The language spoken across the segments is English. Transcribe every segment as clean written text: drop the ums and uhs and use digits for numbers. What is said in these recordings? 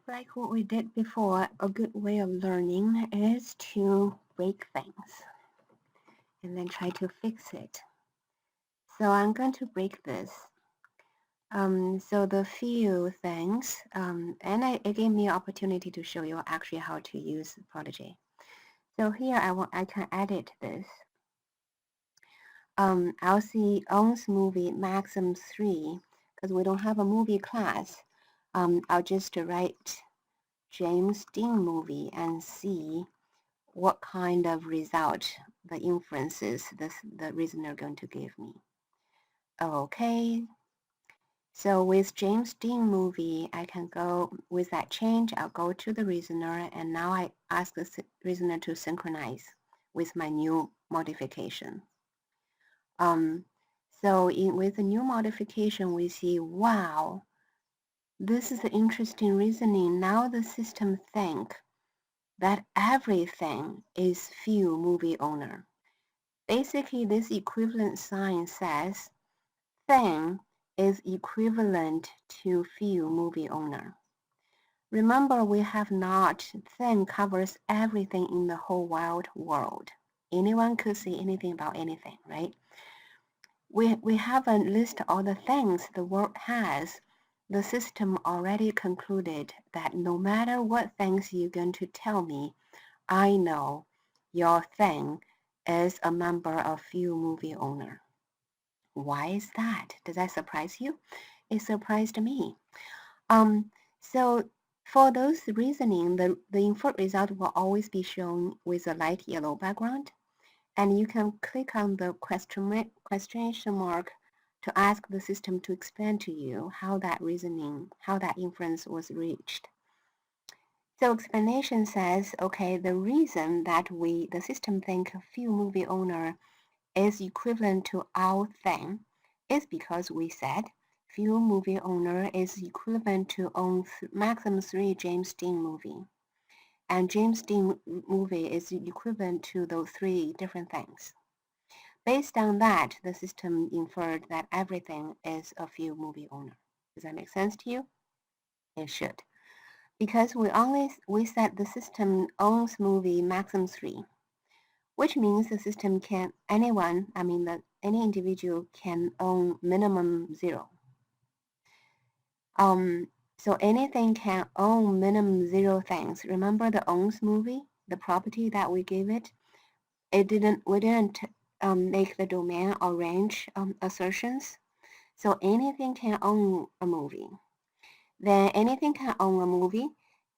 Like what we did before, a good way of learning is to break things and then try to fix it. So I'm going to break this. So the few things, and it gave me an opportunity to show you actually how to use Protege. So here I can edit this. I'll see owns movie maximum 3 because we don't have a movie class. I'll just write James Dean movie and see what kind of result the inferences the reasoner going to give me. Okay, so with James Dean movie, I can go with that change. I'll go to the reasoner, and now I ask the reasoner to synchronize with my new modification. So with the new modification, we see, wow, this is interesting reasoning. Now the system think that everything is few movie owner. Basically, this equivalent sign says thing is equivalent to few movie owner. Remember, we have not, thing covers everything in the whole wide world. Anyone could say anything about anything, right? We haven't listed all the things the world has. The system already concluded that no matter what things you're going to tell me, I know your thing is a member of few movie owner. Why is that? Does that surprise you? It surprised me. So for those reasoning, the inferred result will always be shown with a light yellow background. And you can click on the question mark to ask the system to explain to you how that reasoning, how that inference was reached. So explanation says, okay, the reason that the system think few movie owner is equivalent to our thing is because we said few movie owner is equivalent to own maximum 3 James Dean movie. And James Dean movie is equivalent to those 3 different things. Based on that, the system inferred that everything is a few movie owner. Does that make sense to you? It should. Because we said the system owns movie maximum 3, which means the system can, any individual can own minimum 0. So anything can own minimum 0 things. Remember the owns movie, the property that we gave it? We didn't make the domain or range assertions. So anything can own a movie. Then anything can own a movie.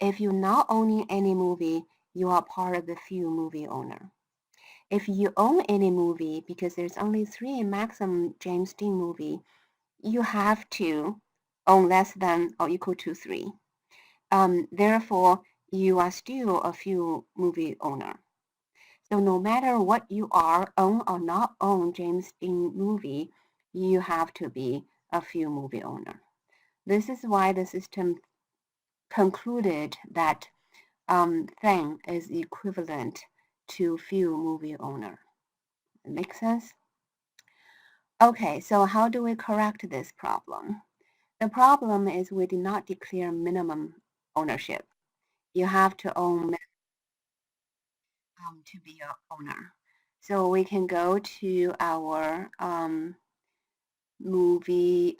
If you're not owning any movie, you are part of the few movie owner. If you own any movie, because there's only 3 maximum James Dean movie, you have to own less than or equal to 3. Therefore, you are still a few movie owner. So no matter what you are, own or not own James Dean movie, you have to be a few movie owner. This is why the system concluded that thing is equivalent to few movie owner. It makes sense? Okay, so how do we correct this problem? The problem is we did not declare minimum ownership. You have to own to be an owner. So we can go to our movie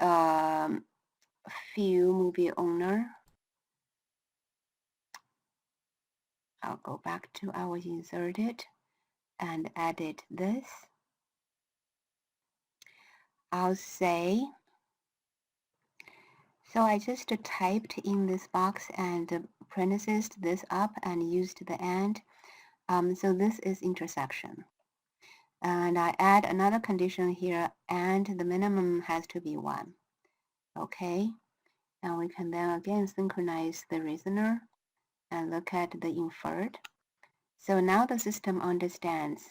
few movie owner. I'll go back to our inserted and edit this. I'll say, so I just typed in this box and parentheses this up and used the and. So this is intersection. And I add another condition here, and the minimum has to be 1. Okay, and we can then again synchronize the reasoner and look at the inferred. So now the system understands